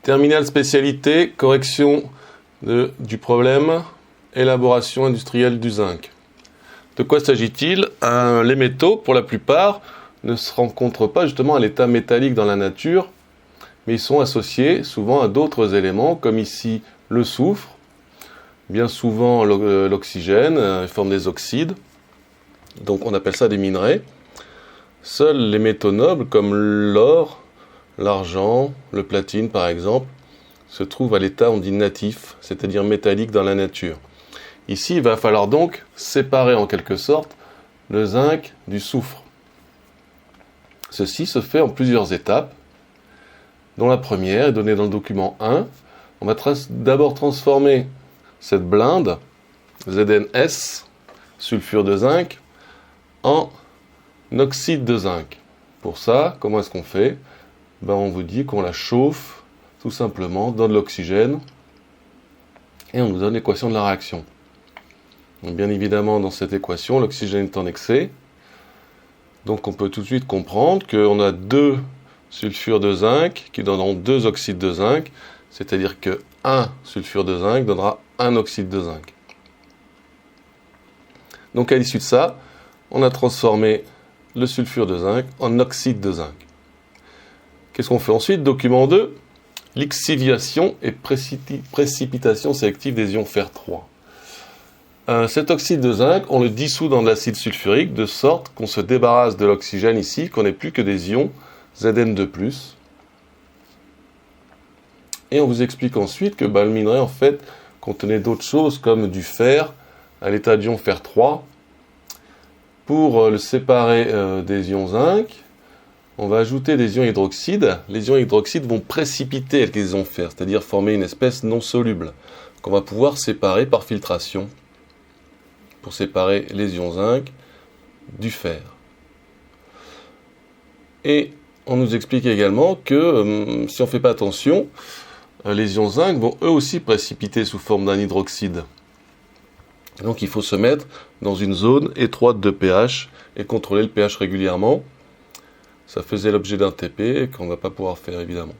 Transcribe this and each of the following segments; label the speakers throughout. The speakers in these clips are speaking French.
Speaker 1: Terminale spécialité, correction du problème, élaboration industrielle du zinc. De quoi s'agit-il? Les métaux, pour la plupart, ne se rencontrent pas justement à l'état métallique dans la nature, mais ils sont associés souvent à d'autres éléments, comme ici le soufre, bien souvent l'oxygène, ils forment des oxydes, donc on appelle ça des minerais. Seuls les métaux nobles, comme l'or, l'argent, le platine par exemple, se trouvent à l'état, on dit natif, c'est-à-dire métallique dans la nature. Ici, il va falloir donc séparer en quelque sorte le zinc du soufre. Ceci se fait en plusieurs étapes, dont la première est donnée dans le document 1. On va d'abord transformer cette blinde, ZnS, sulfure de zinc, en oxyde de zinc. Pour ça, comment est-ce qu'on fait? On vous dit qu'on la chauffe, tout simplement, dans de l'oxygène, et on nous donne l'équation de la réaction. Donc, bien évidemment, dans cette équation, l'oxygène est en excès. Donc on peut tout de suite comprendre qu'on a 2 sulfures de zinc qui donneront 2 oxydes de zinc, c'est-à-dire que 1 sulfure de zinc donnera 1 oxyde de zinc. Donc à l'issue de ça, on a transformé le sulfure de zinc en oxyde de zinc. Qu'est-ce qu'on fait ensuite? Document 2, lixiviation et précipitation sélective des ions fer 3. Cet oxyde de zinc, on le dissout dans de l'acide sulfurique de sorte qu'on se débarrasse de l'oxygène ici, qu'on n'ait plus que des ions Zn2+. Et on vous explique ensuite que le minerai en fait contenait d'autres choses comme du fer à l'état d'ion fer 3. Pour le séparer des ions zinc, on va ajouter des ions hydroxydes. Les ions hydroxydes vont précipiter les ions fer, c'est-à-dire former une espèce non soluble qu'on va pouvoir séparer par filtration, pour séparer les ions zinc du fer. Et on nous explique également que si on ne fait pas attention, les ions zinc vont eux aussi précipiter sous forme d'un hydroxyde. Donc il faut se mettre dans une zone étroite de pH et contrôler le pH régulièrement. Ça faisait l'objet d'un TP qu'on ne va pas pouvoir faire évidemment.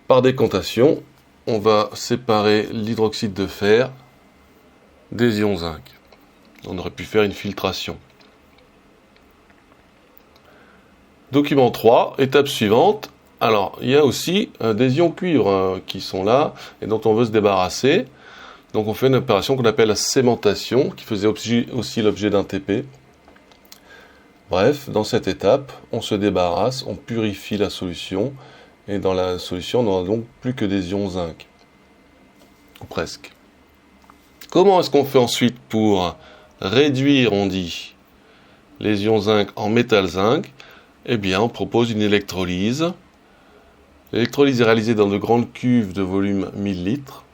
Speaker 1: Par décantation, on va séparer l'hydroxyde de fer des ions zinc. On aurait pu faire une filtration. Document 3, étape suivante. Alors, il y a aussi des ions cuivre qui sont là et dont on veut se débarrasser. Donc on fait une opération qu'on appelle la sémentation, qui faisait aussi l'objet d'un TP. Bref, dans cette étape, on se débarrasse, on purifie la solution, et dans la solution, on n'aura donc plus que des ions zinc. Ou presque. Comment est-ce qu'on fait ensuite pour réduire, on dit, les ions zinc en métal zinc? Eh bien, on propose une électrolyse. L'électrolyse est réalisée dans de grandes cuves de volume 1000 litres.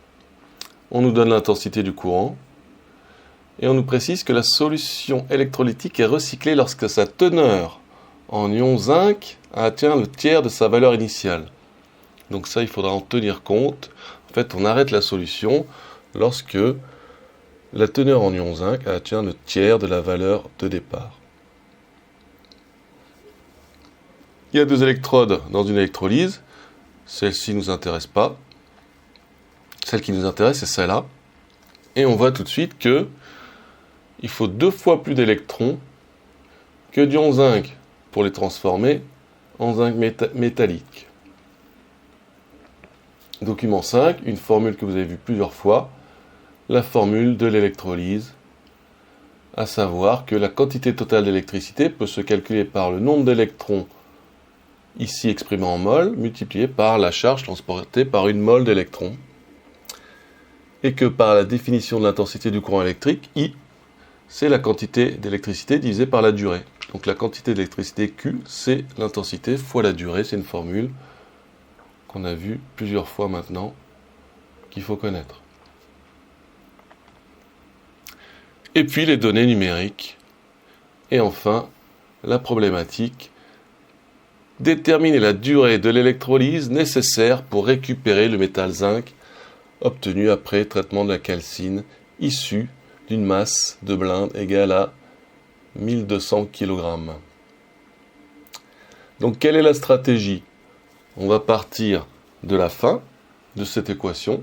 Speaker 1: On nous donne l'intensité du courant. Et on nous précise que la solution électrolytique est recyclée lorsque sa teneur en ions zinc atteint le tiers de sa valeur initiale. Donc ça, il faudra en tenir compte. En fait, on arrête la solution lorsque la teneur en ions zinc atteint le tiers de la valeur de départ. Il y a 2 électrodes dans une électrolyse. Celle-ci ne nous intéresse pas. Celle qui nous intéresse, c'est celle-là. Et on voit tout de suite que il faut 2 fois plus d'électrons que d'ions zinc pour les transformer en zinc métallique. Document 5, une formule que vous avez vue plusieurs fois, la formule de l'électrolyse, à savoir que la quantité totale d'électricité peut se calculer par le nombre d'électrons, ici exprimé en mol, multiplié par la charge transportée par une mole d'électrons, et que par la définition de l'intensité du courant électrique, I, c'est la quantité d'électricité divisée par la durée. Donc la quantité d'électricité Q, c'est l'intensité fois la durée, c'est une formule qu'on a vue plusieurs fois maintenant, qu'il faut connaître. Et puis les données numériques. Et enfin, la problématique. Déterminer la durée de l'électrolyse nécessaire pour récupérer le métal zinc obtenu après traitement de la calcine issue d'une masse de blinde égale à 1200 kg. Donc quelle est la stratégie? on va partir de la fin de cette équation.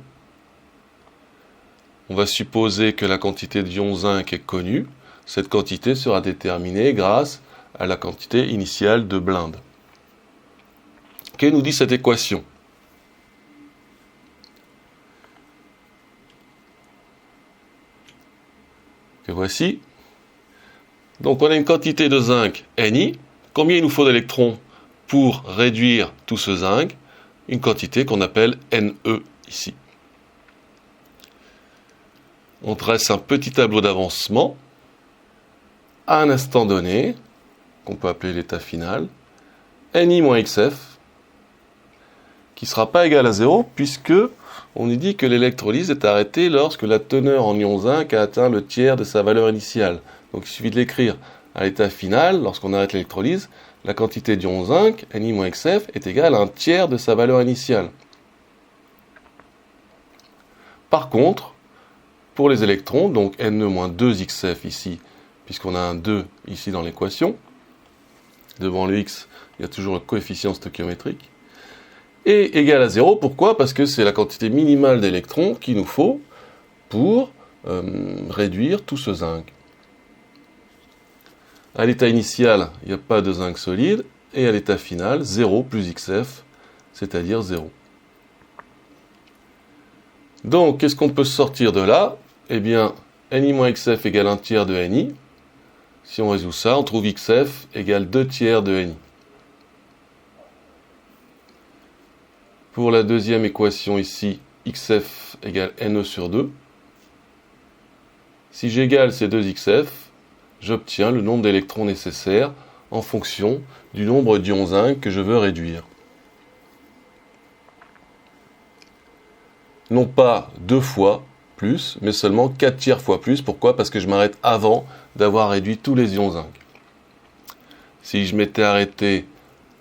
Speaker 1: On va supposer que la quantité d'ion zinc est connue. Cette quantité sera déterminée grâce à la quantité initiale de blindes. Que nous dit cette équation? Que voici. Donc on a une quantité de zinc Ni. Combien il nous faut d'électrons pour réduire tout ce zinc? Une quantité qu'on appelle Ne ici. On dresse un petit tableau d'avancement à un instant donné, qu'on peut appeler l'état final, Ni moins Xf, qui ne sera pas égal à 0, puisque on nous dit que l'électrolyse est arrêtée lorsque la teneur en ion zinc a atteint le tiers de sa valeur initiale. Donc il suffit de l'écrire à l'état final, lorsqu'on arrête l'électrolyse, la quantité d'ion zinc, Ni moins Xf, est égale à un tiers de sa valeur initiale. Par contre, pour les électrons, donc Ne moins 2Xf ici, puisqu'on a un 2 ici dans l'équation, devant le X, il y a toujours le coefficient stoichiométrique, est égal à 0. Pourquoi? Parce que c'est la quantité minimale d'électrons qu'il nous faut pour réduire tout ce zinc. À l'état initial, il n'y a pas de zinc solide, et à l'état final, 0 plus Xf, c'est-à-dire 0. Donc, qu'est-ce qu'on peut sortir de là? Eh bien, Ni moins Xf égale 1 tiers de Ni. Si on résout ça, on trouve Xf égale 2 tiers de Ni. Pour la deuxième équation ici, Xf égale Ne sur 2. Si j'égale ces deux Xf, j'obtiens le nombre d'électrons nécessaires en fonction du nombre d'ions zinc que je veux réduire. Non pas 2 fois plus, mais seulement 4 tiers fois plus. Pourquoi? Parce que je m'arrête avant d'avoir réduit tous les ions zinc. Si je m'étais arrêté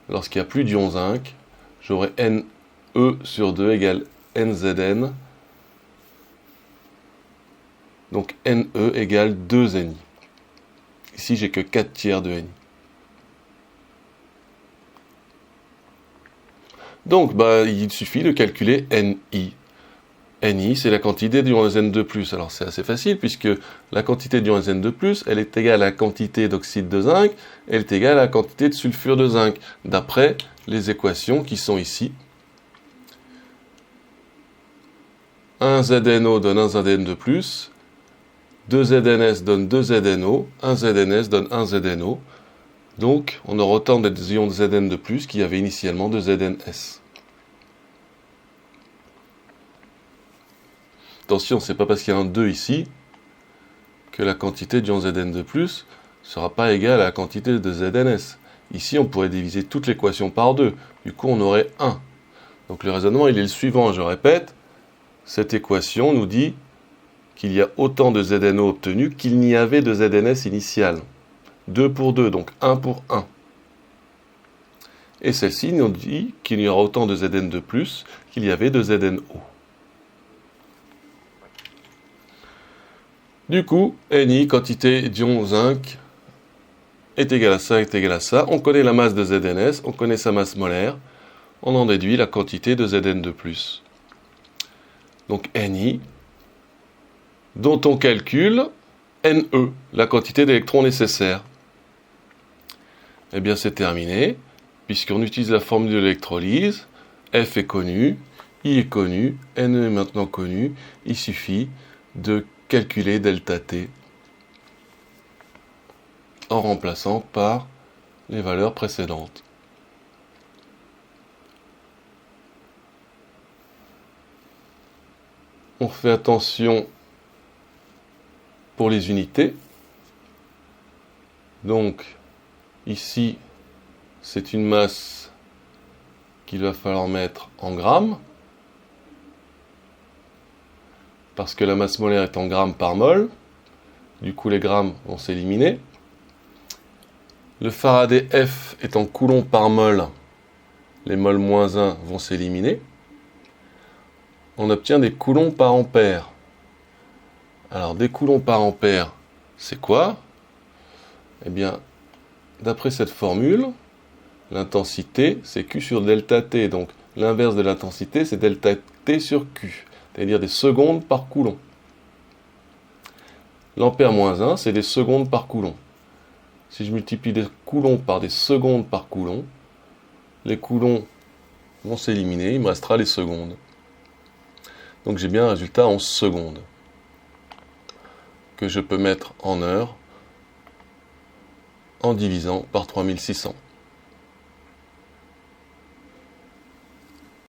Speaker 1: lorsqu'il n'y a plus d'ions zinc, j'aurais Ne sur 2 égale NZN. Donc Ne égale 2 Ni. Ici, j'ai que 4 tiers de Ni. Donc, il suffit de calculer Ni. Ni, c'est la quantité d'ion Zn2+. Alors, c'est assez facile, puisque la quantité d'ion Zn2+, elle est égale à la quantité d'oxyde de zinc, elle est égale à la quantité de sulfure de zinc, d'après les équations qui sont ici. 1 ZNO donne 1 Zn2+, 2 ZNS donne 2 ZNO, 1 ZNS donne 1 ZNO. Donc, on aura autant d'ions de Zn de plus qu'il y avait initialement de ZNS. Attention, c'est pas parce qu'il y a un 2 ici que la quantité d'ions Zn de plus ne sera pas égale à la quantité de ZNS. Ici, on pourrait diviser toute l'équation par 2. Du coup, on aurait 1. Donc le raisonnement, il est le suivant, je répète. Cette équation nous dit qu'il y a autant de ZNO obtenus qu'il n'y avait de ZNS initial. 2 pour 2, donc 1 pour 1. Et celle-ci nous dit qu'il y aura autant de Zn de plus qu'il y avait de ZNO. Du coup, Ni, quantité d'ion zinc, est égale à ça, est égale à ça. On connaît la masse de ZNS, on connaît sa masse molaire. On en déduit la quantité de Zn de plus. Donc Ni, dont on calcule Ne, la quantité d'électrons nécessaires. Eh bien, c'est terminé, puisqu'on utilise la formule de l'électrolyse. F est connu, I est connu, Ne est maintenant connu. Il suffit de calculer delta T en remplaçant par les valeurs précédentes. On fait attention pour les unités. Donc, ici, c'est une masse qu'il va falloir mettre en grammes, parce que la masse molaire est en grammes par mol. Du coup, les grammes vont s'éliminer. Le Faraday F est en coulombs par mol. Les mol moins 1 vont s'éliminer. On obtient des coulombs par ampère. Alors, des coulombs par ampère, c'est quoi? Eh bien, d'après cette formule, L'intensité, c'est Q sur delta T. Donc l'inverse de l'intensité, c'est delta T sur Q, c'est-à-dire des secondes par coulomb. L'ampère moins 1, c'est des secondes par coulomb. Si je multiplie des coulombs par des secondes par coulomb, les coulombs vont s'éliminer, il me restera les secondes. Donc j'ai bien un résultat en secondes, que je peux mettre en heures en divisant par 3600.